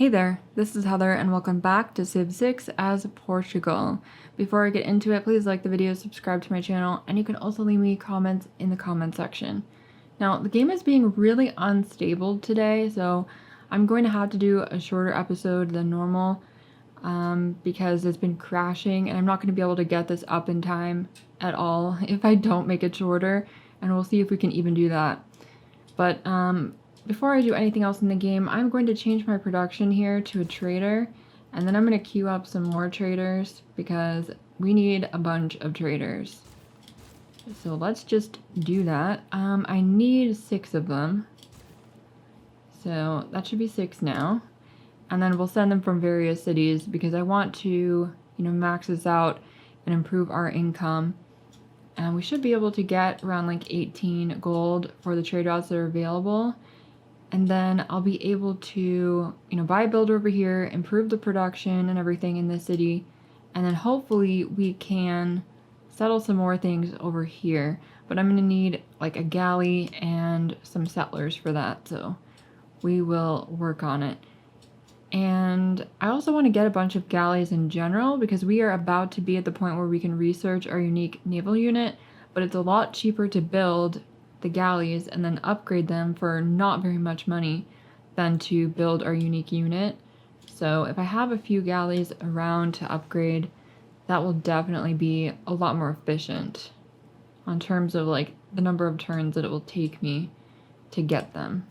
Hey there, this is Heather and welcome back to Civ 6 as Portugal. Before I get into it, please like the video, subscribe to my channel, and you can also leave me comments in the comment section. Now, the game is being really unstable today, so I'm going to have to do a shorter episode than normal because it's been crashing and I'm not going to be able to get this up in time at all if I don't make it shorter, and we'll see if we can even do that. But before I do anything else in the game, I'm going to change my production here to a trader, and then I'm going to queue up some more traders because we need a bunch of traders. So let's just do that. I need 6 of them. So that should be 6 now. And then we'll send them from various cities because I want to, max this out and improve our income. And we should be able to get around like 18 gold for the trade routes that are available. And then I'll be able to, buy a builder over here, improve the production and everything in this city. And then hopefully we can settle some more things over here. But I'm going to need like a galley and some settlers for that. So we will work on it. And I also want to get a bunch of galleys in general because we are about to be at the point where we can research our unique naval unit. But it's a lot cheaper to build the galleys and then upgrade them for not very much money than to build our unique unit. So if I have a few galleys around to upgrade, that will definitely be a lot more efficient on terms of like the number of turns that it will take me to get them.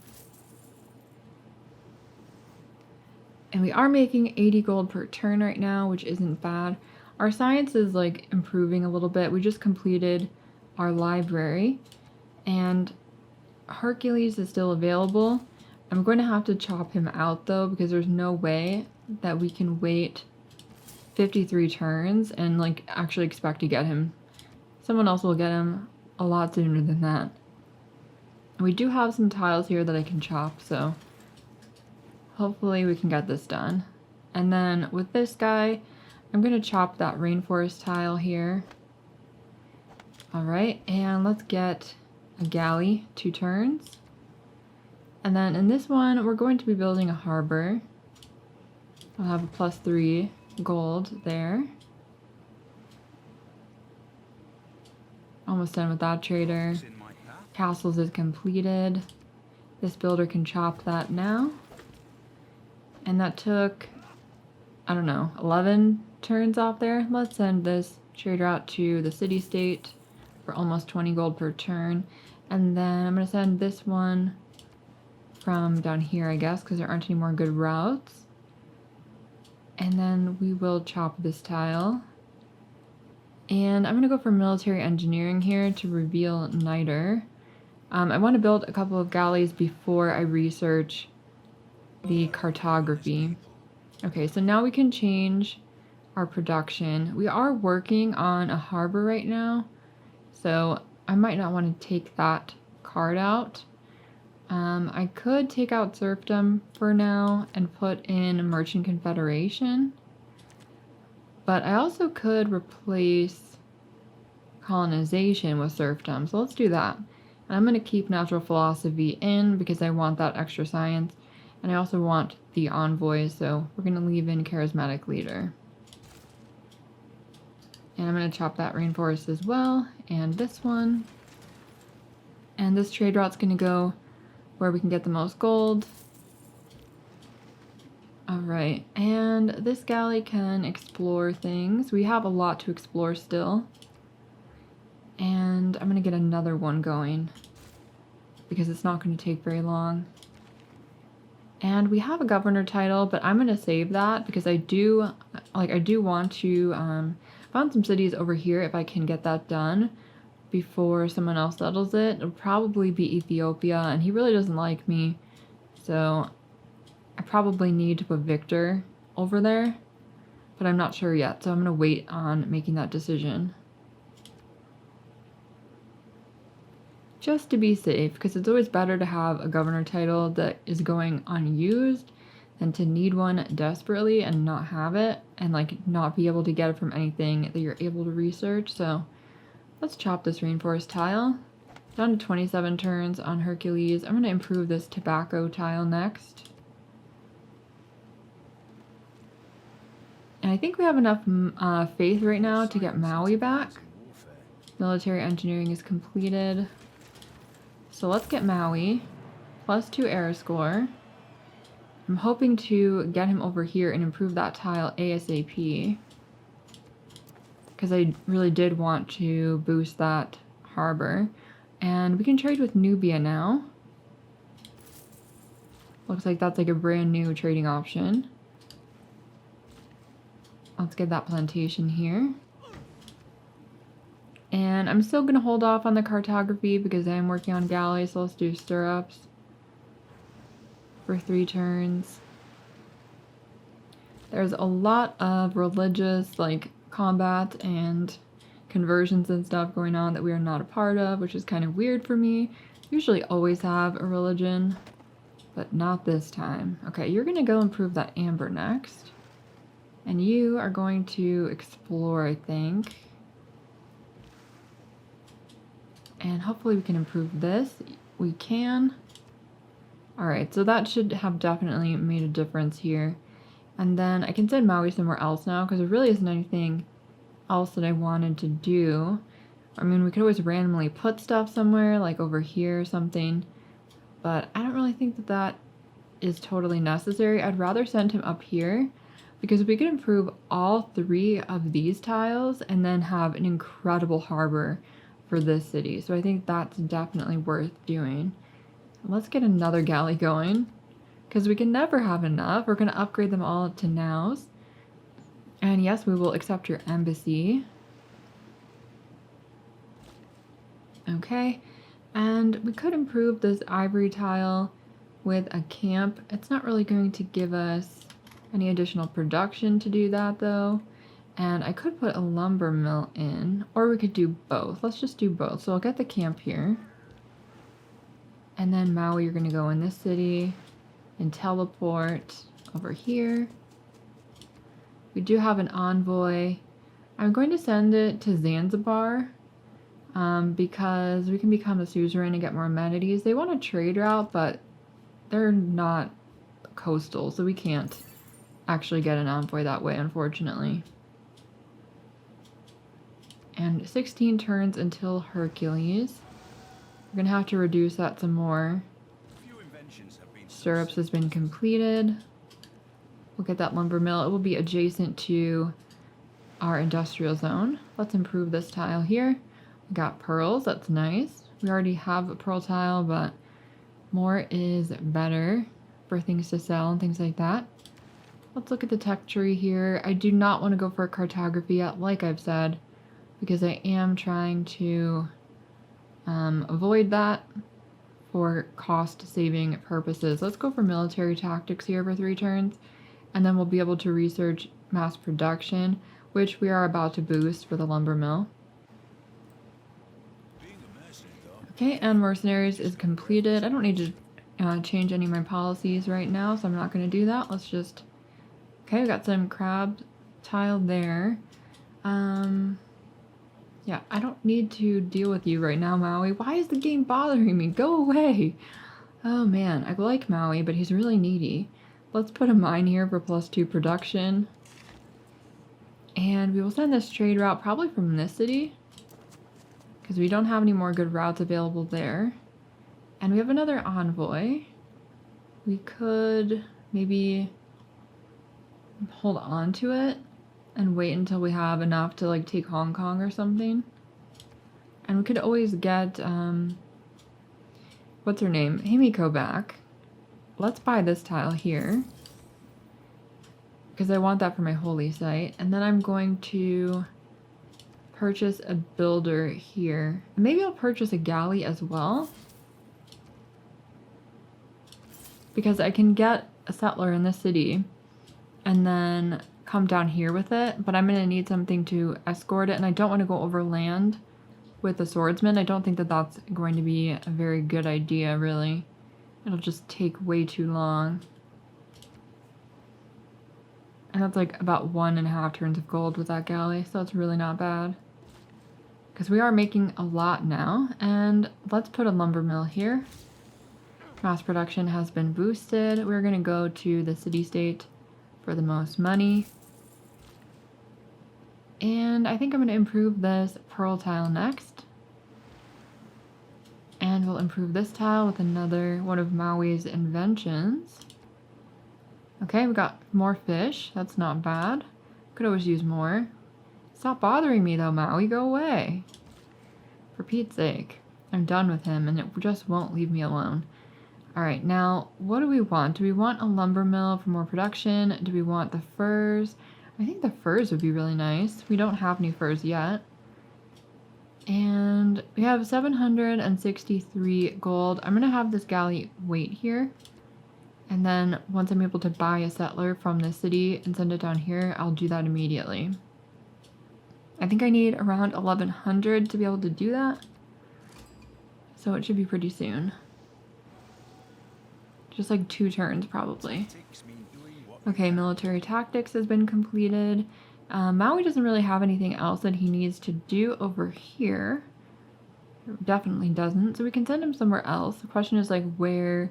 And we are making 80 gold per turn right now, which isn't bad. Our science is like improving a little bit. We just completed our library. And Hercules is still available. I'm going to have to chop him out though because there's no way that we can wait 53 turns and like actually expect to get him. Someone else will get him a lot sooner than that. And we do have some tiles here that I can chop, so hopefully we can get this done. And then with this guy, I'm going to chop that rainforest tile here. Alright, and let's get a galley, 2 turns. And then in this one, we're going to be building a harbor. I'll have a +3 gold there. Almost done with that trader. Castles is completed. This builder can chop that now. And that took, I don't know, 11 turns off there. Let's send this trader out to the city-state for almost 20 gold per turn. And then I'm going to send this one from down here, I guess, because there aren't any more good routes. And then we will chop this tile. And I'm going to go for military engineering here to reveal niter. I want to build a couple of galleys before I research the cartography. Okay, so now we can change our production. We are working on a harbor right now, so I might not want to take that card out. I could take out serfdom for now and put in merchant confederation, but I also could replace colonization with serfdom, so let's do that. And I'm going to keep natural philosophy in because I want that extra science, and I also want the envoys, so we're going to leave in charismatic leader. And I'm going to chop that rainforest as well, and this one. And this trade route's going to go where we can get the most gold. Alright, and this galley can explore things. We have a lot to explore still. And I'm going to get another one going because it's not going to take very long. And we have a governor title, but I'm going to save that because I do want to found some cities over here if I can get that done before someone else settles it. It'll probably be Ethiopia, and he really doesn't like me, so I probably need to put Victor over there, but I'm not sure yet, so I'm going to wait on making that decision. Just to be safe, because it's always better to have a governor title that is going unused than to need one desperately and not have it, and like not be able to get it from anything that you're able to research. So let's chop this rainforest tile. Down to 27 turns on Hercules. I'm going to improve this tobacco tile next. And I think we have enough faith right now to get Maui back. Military engineering is completed. So let's get Maui. +2 air score. I'm hoping to get him over here and improve that tile ASAP. Because I really did want to boost that harbor. And we can trade with Nubia now. Looks like that's like a brand new trading option. Let's get that plantation here. And I'm still going to hold off on the cartography because I am working on galleys, so let's do stirrups for 3 turns. There's a lot of religious like combat and conversions and stuff going on that we are not a part of, which is kind of weird for me. Usually always have a religion, but not this time. Okay, you're going to go improve that amber next. And you are going to explore, I think. And hopefully we can improve this. We can. Alright, so that should have definitely made a difference here. And then I can send Maui somewhere else now because there really isn't anything else that I wanted to do. I mean, we could always randomly put stuff somewhere, like over here or something. But I don't really think that that is totally necessary. I'd rather send him up here because we could improve all 3 of these tiles and then have an incredible harbor for this city. So I think that's definitely worth doing. Let's get another galley going because we can never have enough. We're going to upgrade them all to nows. And yes, we will accept your embassy. Okay, and we could improve this ivory tile with a camp. It's not really going to give us any additional production to do that though. And I could put a lumber mill in, or we could do both. Let's just do both. So I'll get the camp here. And then Maui, you're gonna go in this city and teleport over here. We do have an envoy. I'm going to send it to Zanzibar because we can become a suzerain and get more amenities. They want a trade route, but they're not coastal, so we can't actually get an envoy that way, unfortunately. And 16 turns until Hercules. We're gonna have to reduce that some more. Stirrups has been completed. We'll get that lumber mill. It will be adjacent to our industrial zone. Let's improve this tile here. We got pearls, that's nice. We already have a pearl tile, but more is better for things to sell and things like that. Let's look at the tech tree here. I do not want to go for a cartography yet, like I've said, because I am trying to avoid that for cost-saving purposes. Let's go for military tactics here for 3 turns, and then we'll be able to research mass production, which we are about to boost for the lumber mill. Okay, and mercenaries is completed. I don't need to change any of my policies right now, so I'm not going to do that. Let's just... Okay, we got some crab tile there. Yeah, I don't need to deal with you right now, Maui. Why is the game bothering me? Go away! Oh man, I like Maui, but he's really needy. Let's put a mine here for +2 production. And we will send this trade route probably from this city, because we don't have any more good routes available there. And we have another envoy. We could maybe hold on to it and wait until we have enough to like take Hong Kong or something. And we could always get what's her name, Himiko back. Let's buy this tile here because I want that for my holy site. And then I'm going to purchase a builder here. Maybe I'll purchase a galley as well, because I can get a settler in the city and then come down here with it, but I'm going to need something to escort it, and I don't want to go over land with the swordsman. I don't think that that's going to be a very good idea, really. It'll just take way too long. And that's like about 1.5 turns of gold with that galley, so it's really not bad. Because we are making a lot now, and let's put a lumber mill here. Mass production has been boosted. We're going to go to the city-state for the most money. And I think I'm going to improve this pearl tile next. And we'll improve this tile with another one of Maui's inventions. Okay, we got more fish. That's not bad. Could always use more. Stop bothering me though, Maui. Go away. For Pete's sake. I'm done with him and it just won't leave me alone. Alright, now what do we want? Do we want a lumber mill for more production? Do we want the furs? I think the furs would be really nice. We don't have any furs yet. And we have 763 gold. I'm going to have this galley wait here. And then once I'm able to buy a settler from the city and send it down here, I'll do that immediately. I think I need around 1100 to be able to do that. So it should be pretty soon. Just like 2 turns probably. Okay, military tactics has been completed. Maui doesn't really have anything else that he needs to do over here. Definitely doesn't. So we can send him somewhere else. The question is like, where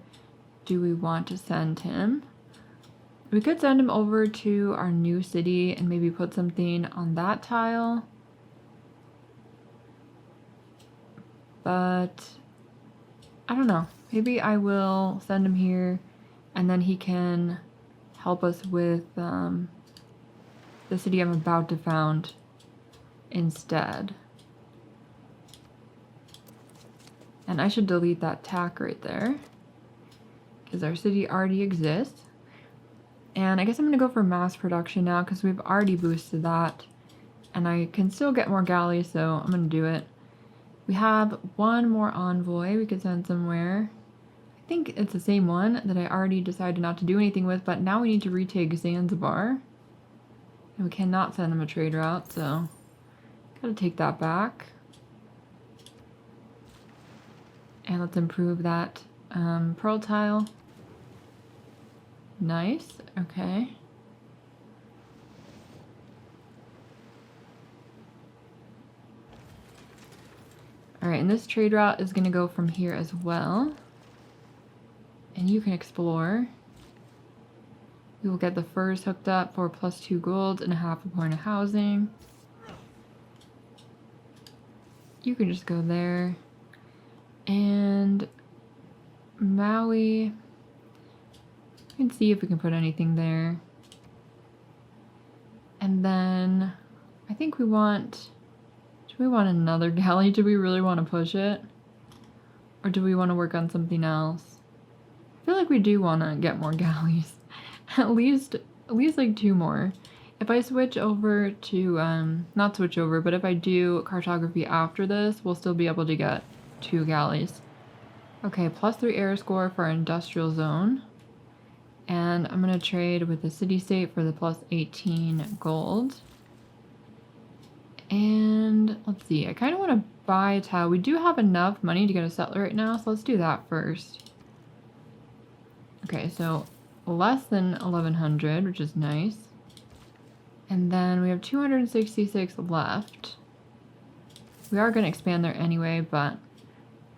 do we want to send him? We could send him over to our new city and maybe put something on that tile. But I don't know. Maybe I will send him here and then he can help us with the city I'm about to found instead. And I should delete that tack right there because our city already exists. And I guess I'm going to go for mass production now because we've already boosted that. And I can still get more galleys, so I'm going to do it. We have one more envoy we could send somewhere. I think it's the same one that I already decided not to do anything with, but now we need to retake Zanzibar. And we cannot send them a trade route, so gotta take that back. And let's improve that pearl tile. Nice, okay. Alright, and this trade route is gonna go from here as well. And you can explore. We will get the furs hooked up for +2 gold and a half a point of housing. You can just go there. And Maui, we can see if we can put anything there. And then I think we want, do we want another galley? Do we really want to push it? Or do we want to work on something else? I feel like we do want to get more galleys. At least like 2 more. If I switch over to, not switch over, but if I do cartography after this, we'll still be able to get 2 galleys. Okay, +3 air score for our industrial zone. And I'm going to trade with the city-state for the +18 gold. And let's see, I kind of want to buy a tile. We do have enough money to get a settler right now, so let's do that first. Okay, so less than 1100, which is nice. And then we have 266 left. We are going to expand there anyway, but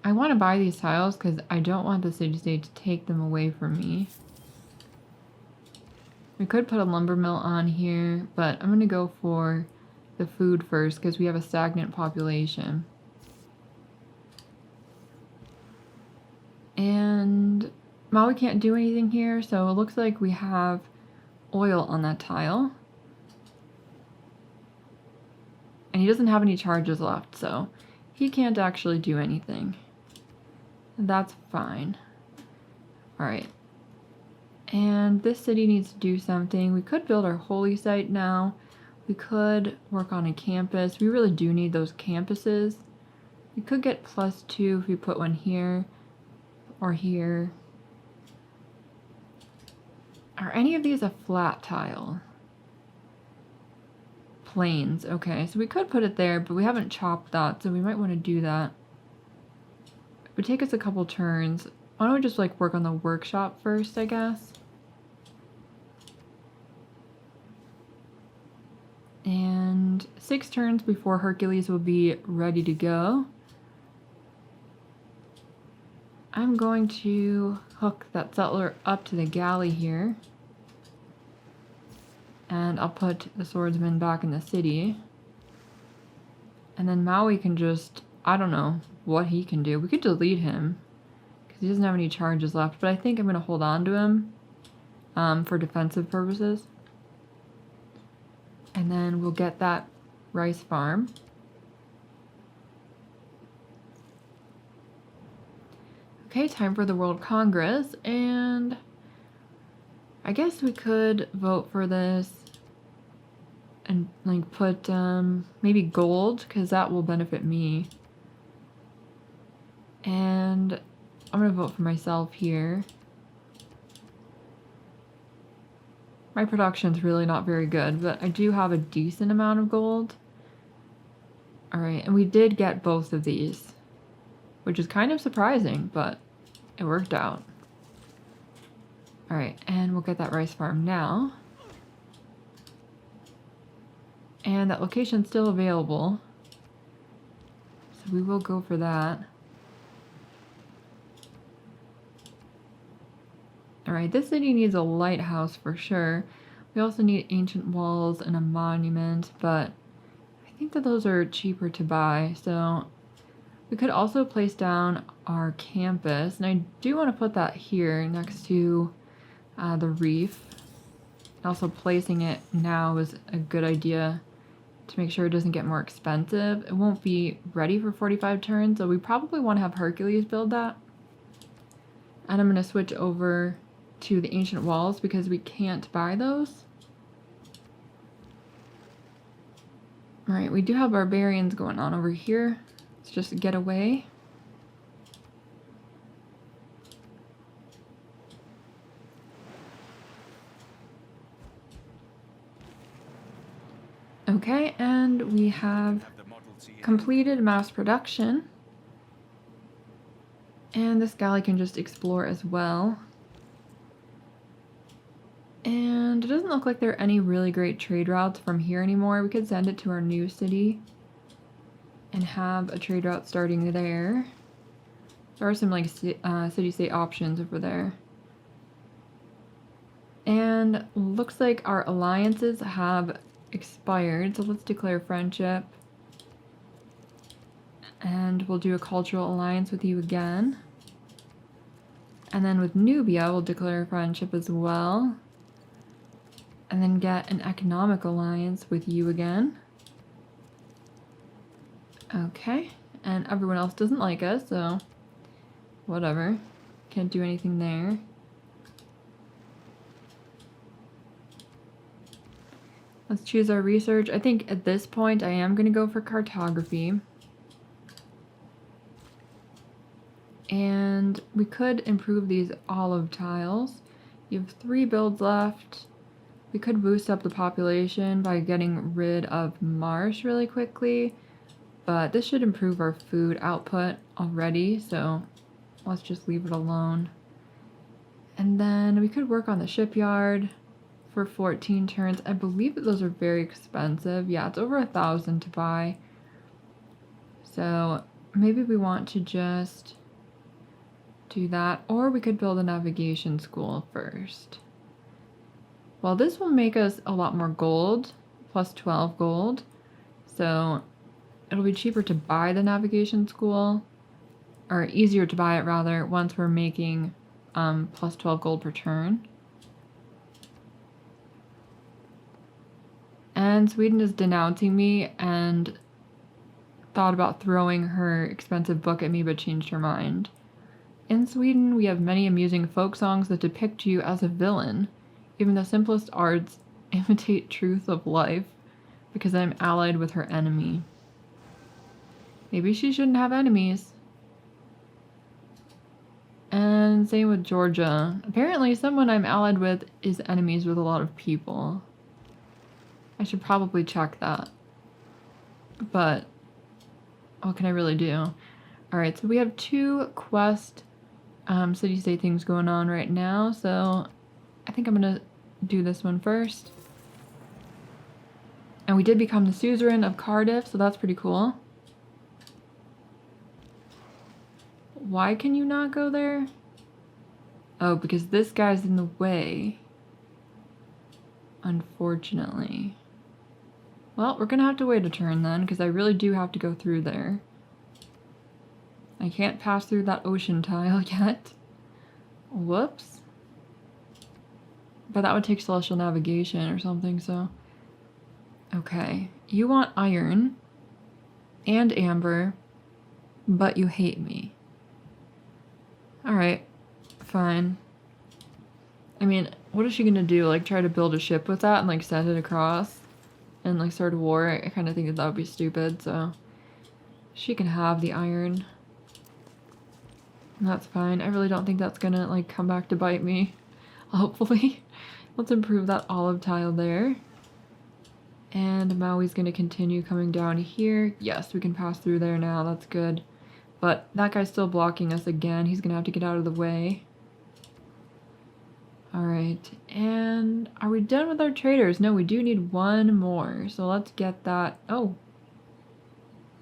I want to buy these tiles because I don't want the city-state to take them away from me. We could put a lumber mill on here, but I'm going to go for the food first because we have a stagnant population. And Maui can't do anything here, so it looks like we have oil on that tile. And he doesn't have any charges left, so he can't actually do anything. That's fine. Alright. And this city needs to do something. We could build our holy site now. We could work on a campus. We really do need those campuses. We could get +2 if we put one here or here. Are any of these a flat tile? Plains. Okay, so we could put it there, but we haven't chopped that, so we might want to do that. It would take us a couple turns. Why don't we just like work on the workshop first, I guess? And 6 turns before Hercules will be ready to go. I'm going to hook that settler up to the galley here. And I'll put the swordsman back in the city. And then Maui can just, I don't know what he can do. We could delete him because he doesn't have any charges left, but I think I'm going to hold on to him for defensive purposes. And then we'll get that rice farm. Okay, time for the World Congress, and I guess we could vote for this and like put maybe gold, because that will benefit me. And I'm gonna vote for myself here. My production's really not very good, but I do have a decent amount of gold. Alright, and we did get both of these, which is kind of surprising, but it worked out. Alright, and we'll get that rice farm now. And that location's still available, so we will go for that. Alright, this city needs a lighthouse for sure. We also need ancient walls and a monument, but I think that those are cheaper to buy, so we could also place down our campus, and I do want to put that here next to the reef. Also, placing it now is a good idea to make sure it doesn't get more expensive. It won't be ready for 45 turns, so we probably want to have Hercules build that. And I'm going to switch over to the ancient walls because we can't buy those. Alright, we do have barbarians going on over here. Let's just get away. Okay, and we have completed mass production. And this galley can just explore as well. And it doesn't look like there are any really great trade routes from here anymore. We could send it to our new city and have a trade route starting there. There are some like city-state options over there. And looks like our alliances have expired, so let's declare friendship. And we'll do a cultural alliance with you again. And then with Nubia, we'll declare friendship as well. And then get an economic alliance with you again. Okay, and everyone else doesn't like us, so whatever. Can't do anything there. Let's choose our research. I think at this point I am going to go for cartography. And we could improve these olive tiles. You have 3 builds left. We could boost up the population by getting rid of marsh really quickly, but this should improve our food output already, so let's just leave it alone. And then we could work on the shipyard for 14 turns. I believe that those are very expensive. Yeah, it's over 1,000 to buy. So maybe we want to just do that, or we could build a navigation school first. Well, this will make us a lot more gold, plus 12 gold. So it'll be cheaper to buy the navigation school, or easier to buy it rather, once we're making plus 12 gold per turn. And Sweden is denouncing me and thought about throwing her expensive book at me, but changed her mind. In Sweden, we have many amusing folk songs that depict you as a villain. Even the simplest arts imitate truth of life because I'm allied with her enemy. Maybe she shouldn't have enemies. And same with Georgia. Apparently someone I'm allied with is enemies with a lot of people. I should probably check that. But what can I really do? Alright, so we have 2 quest city-state things going on right now, so I think I'm gonna do this one first. And we did become the suzerain of Cardiff, so that's pretty cool. Why can you not go there? Oh, because this guy's in the way. Unfortunately. Well, we're gonna have to wait a turn then, because I really do have to go through there. I can't pass through that ocean tile yet. Whoops. But that would take celestial navigation or something, so... Okay. You want iron and amber, but you hate me. Alright. Fine. I mean, what is she gonna do? Like, try to build a ship with that and, like, send it across? And, like, start a war? I kind of think that would be stupid, so... She can have the iron. That's fine. I really don't think that's gonna, like, come back to bite me. Hopefully. Let's improve that olive tile there. And Maui's gonna continue coming down here. Yes, we can pass through there now. That's good. But that guy's still blocking us again. He's gonna have to get out of the way. Alright, and are we done with our traders? No, we do need one more. So let's get that. Oh.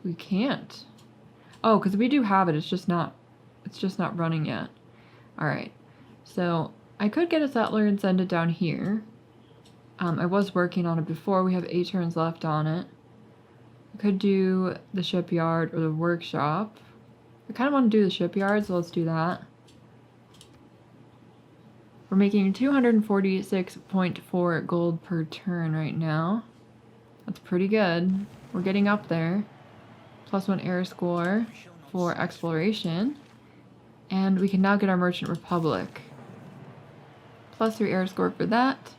We can't. Oh, because we do have it. It's just not running yet. Alright. So I could get a settler and send it down here. I was working on it before. We have 8 turns left on it. I could do the shipyard or the workshop. I kind of want to do the shipyard, so let's do that. We're making 246.4 gold per turn right now. That's pretty good. We're getting up there. +1 air score for exploration. And we can now get our Merchant Republic. +3 air score for that.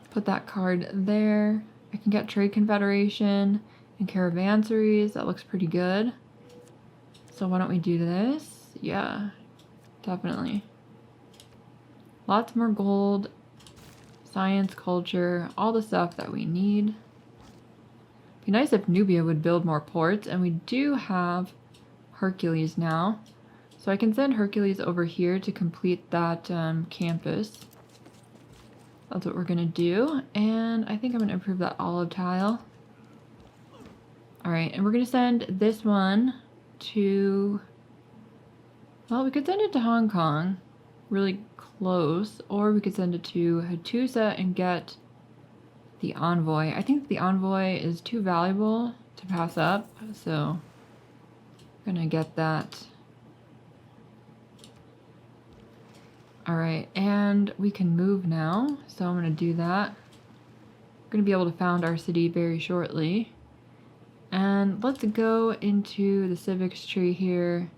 Put that card there. I can get Trade Confederation and Caravanseries. That looks pretty good. So why don't we do this? Yeah, definitely. Lots more gold, science, culture, all the stuff that we need. Be nice if Nubia would build more ports, and we do have Hercules now. So I can send Hercules over here to complete that campus. That's what we're gonna do, and I think I'm gonna improve that olive tile. Alright, and we're gonna send this one to... Well, we could send it to Hong Kong. Really close, or we could send it to Hattusa and get the envoy. I think the envoy is too valuable to pass up, so I'm gonna get that. Alright, and we can move now, so I'm gonna do that. We're gonna be able to found our city very shortly. And let's go into the civics tree here.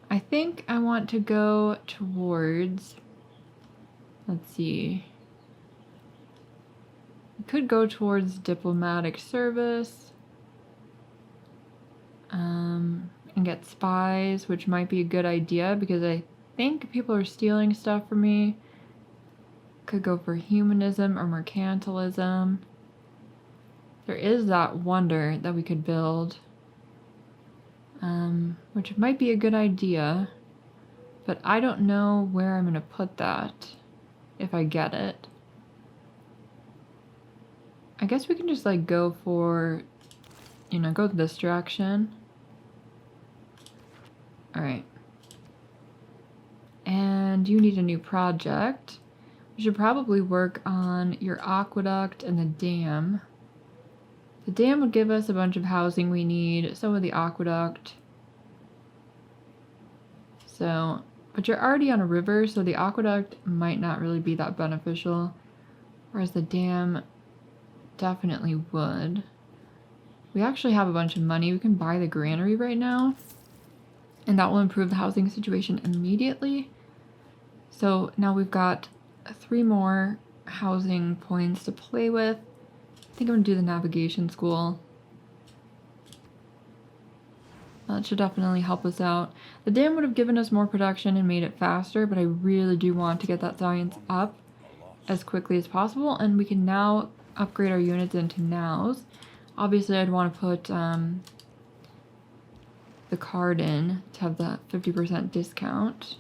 I think I want to go towards, let's see, I could go towards diplomatic service and get spies, which might be a good idea because I think people are stealing stuff from me. Could go for humanism or mercantilism. There is that wonder that we could build. Which might be a good idea, but I don't know where I'm going to put that if I get it. I guess we can just like go for, you know, go this direction. Alright. And you need a new project. We should probably work on your aqueduct and the dam. The dam would give us a bunch of housing we need, so would the aqueduct. So, but you're already on a river, so the aqueduct might not really be that beneficial, whereas the dam definitely would. We actually have a bunch of money. We can buy the granary right now, and that will improve the housing situation immediately. So now we've got 3 more housing points to play with. I think I'm gonna do the navigation school. That should definitely help us out. The dam would have given us more production and made it faster, but I really do want to get that science up as quickly as possible, and we can now upgrade our units into nows. Obviously, I'd want to put the card in to have that 50% discount.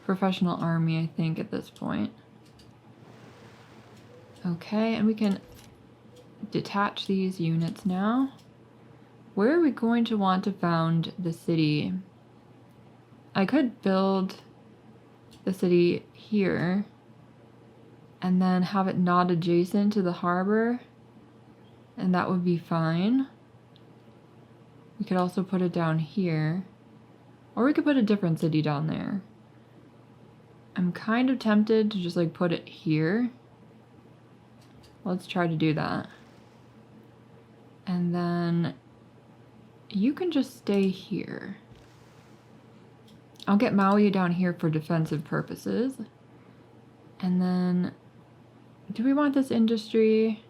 Professional army, I think, at this point. Okay, and we can detach these units now. Where are we going to want to found the city? I could build the city here and then have it not adjacent to the harbor and that would be fine. We could also put it down here, or we could put a different city down there. I'm kind of tempted to just like put it here. Let's try to do that. And then you can just stay here. I'll get Maui down here for defensive purposes. And then, do we want this industry?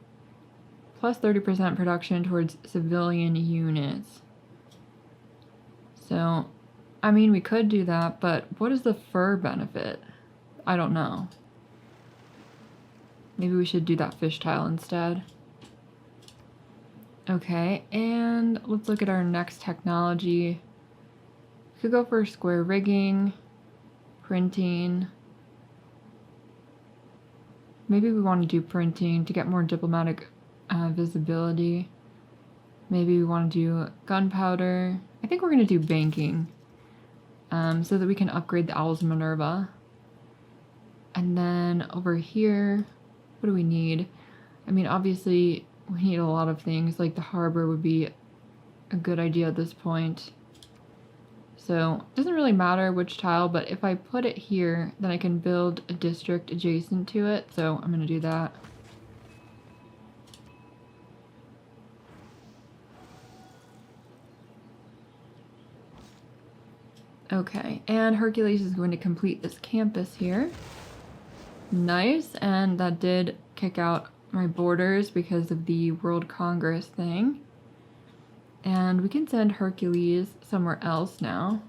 Plus 30% production towards civilian units. So, I mean, we could do that, but what is the fur benefit? I don't know. Maybe we should do that fish tile instead. Okay, and let's look at our next technology. We could go for square rigging, printing. Maybe we want to do printing to get more diplomatic visibility. Maybe we want to do gunpowder. I think we're going to do banking so that we can upgrade the Owls of Minerva. And then over here, what do we need? I mean, obviously, we need a lot of things. Like the harbor would be a good idea at this point. So it doesn't really matter which tile, but if I put it here, then I can build a district adjacent to it. So I'm going to do that. Okay, and Hercules is going to complete this campus here. Nice, and that did kick out my borders because of the World Congress thing. And we can send Hercules somewhere else now.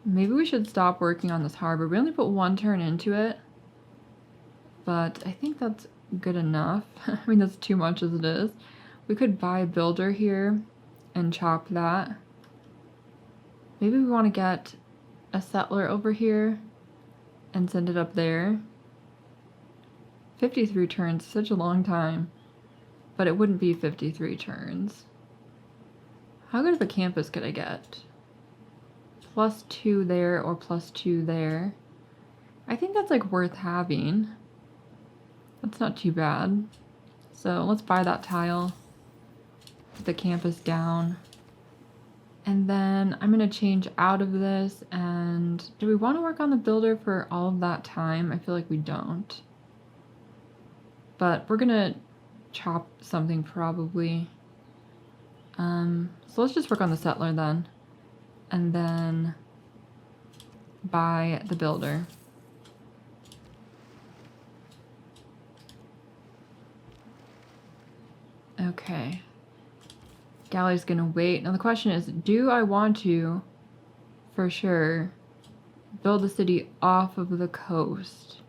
Maybe we should stop working on this harbor. We only put one turn into it, but I think that's good enough. I mean, that's too much as it is. We could buy a builder here and chop that. Maybe we want to get a settler over here and send it up there. 53 turns, such a long time, but it wouldn't be 53 turns. How good of a campus could I get? +2 there or +2 there. I think that's like worth having. That's not too bad. So let's buy that tile. Put the campus down. And then I'm gonna change out of this, and do we want to work on the builder for all of that time? I feel like we don't. But we're gonna chop something probably. So let's just work on the settler then. And then buy the builder. Okay. Galley's gonna wait. Now the question is, do I want to, for sure, build the city off of the coast?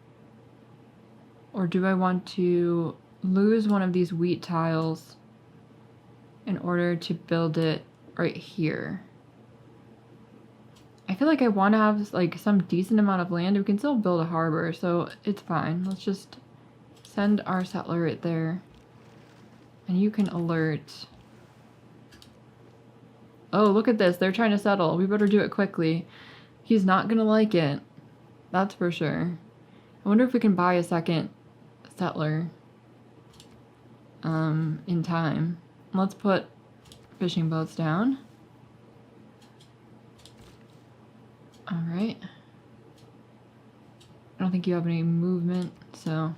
Or do I want to lose one of these wheat tiles in order to build it right here? I feel like I want to have like some decent amount of land. We can still build a harbor, so it's fine. Let's just send our settler right there. And you can alert. Oh, look at this. They're trying to settle. We better do it quickly. He's not gonna like it. That's for sure. I wonder if we can buy a second settler in time. Let's put fishing boats down. All right. I don't think you have any movement, so.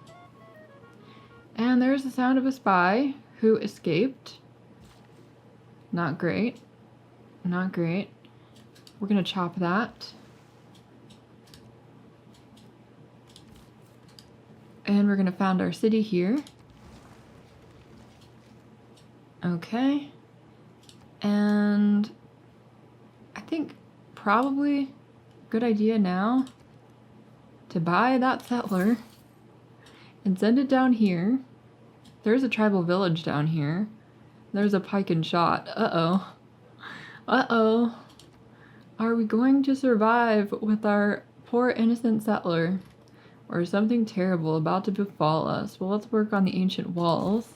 And there's the sound of a spy who escaped. Not great. Not great. We're gonna chop that. And we're gonna found our city here. Okay. And I think probably good idea now to buy that settler and send it down here. There's a tribal village down here. There's a pike and shot. Uh-oh. Uh-oh. Are we going to survive with our poor innocent settler? Or is something terrible about to befall us? Well, let's work on the ancient walls.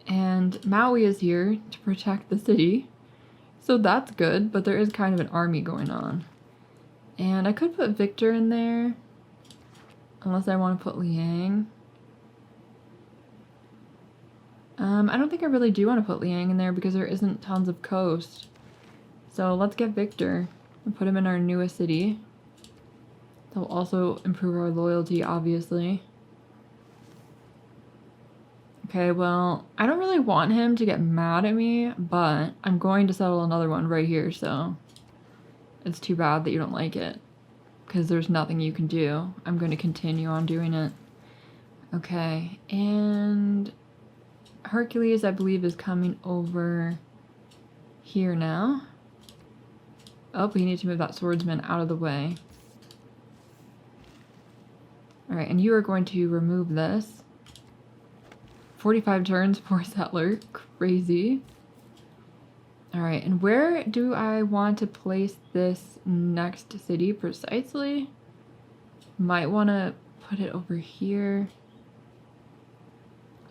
And Maui is here to protect the city. So that's good, but there is kind of an army going on. And I could put Victor in there. Unless I want to put Liang. I don't think I really do want to put Liang in there because there isn't tons of coast. So let's get Victor and put him in our newest city. That will also improve our loyalty, obviously. Okay, well, I don't really want him to get mad at me, but I'm going to settle another one right here, so it's too bad that you don't like it, because there's nothing you can do. I'm going to continue on doing it. Okay, and Hercules, I believe, is coming over here now. Oh, we need to move that swordsman out of the way. Alright, and you are going to remove this. 45 turns, poor settler. Crazy. Alright, and where do I want to place this next city precisely? Might want to put it over here.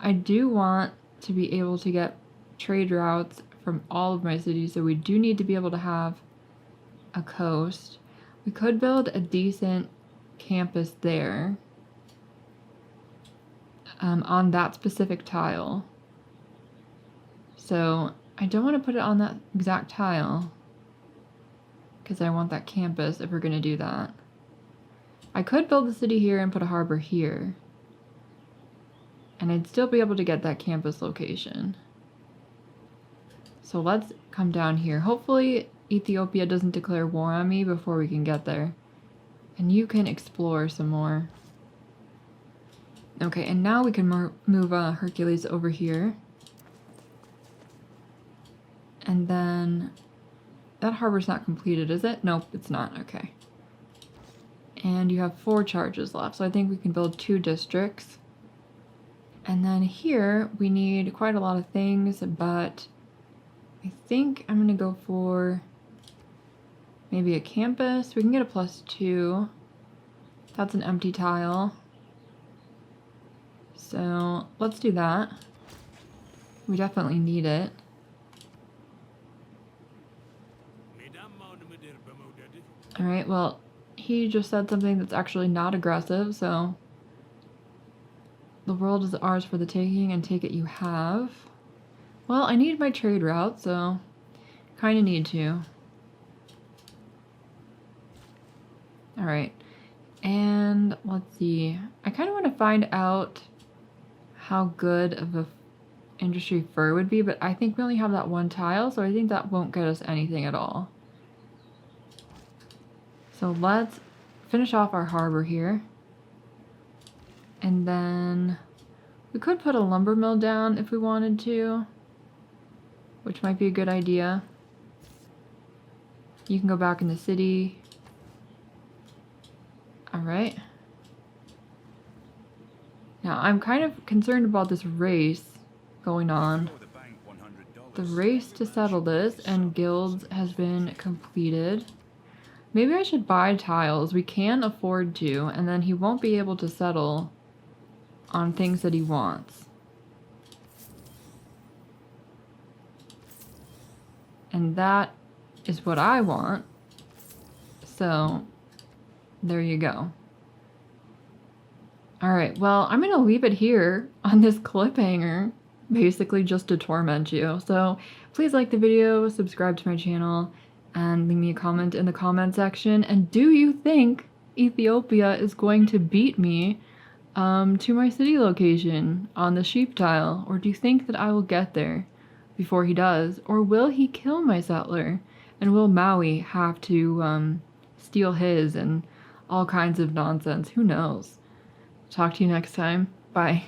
I do want to be able to get trade routes from all of my cities, so we do need to be able to have a coast. We could build a decent campus there. On that specific tile. So I don't want to put it on that exact tile because I want that campus if we're going to do that. I could build the city here and put a harbor here. And I'd still be able to get that campus location. So let's come down here. Hopefully Ethiopia doesn't declare war on me before we can get there. And you can explore some more. Okay, and now we can move Hercules over here. And then that harbor's not completed, is it? Nope, it's not. Okay. And you have 4 charges left, so I think we can build 2 districts. And then here we need quite a lot of things, but I think I'm gonna go for maybe a campus. We can get a +2. That's an empty tile. So let's do that. We definitely need it. Alright, well, he just said something that's actually not aggressive, so the world is ours for the taking, and take it you have. Well, I need my trade route, so kind of need to. Alright, and let's see. I kind of want to find out how good of a industry fur would be, but I think we only have that 1 tile, so I think that won't get us anything at all. So let's finish off our harbor here. And then we could put a lumber mill down if we wanted to, which might be a good idea. You can go back in the city. Alright. Now, I'm kind of concerned about this race going on. The race to settle this and guilds has been completed. Maybe I should buy tiles. We can afford to, and then he won't be able to settle on things that he wants. And that is what I want. So, there you go. Alright, well, I'm going to leave it here on this cliffhanger, basically just to torment you. So, please like the video, subscribe to my channel, and leave me a comment in the comment section. And do you think Ethiopia is going to beat me to my city location on the sheep tile? Or do you think that I will get there before he does? Or will he kill my settler? And will Maui have to steal his and all kinds of nonsense? Who knows? Talk to you next time. Bye.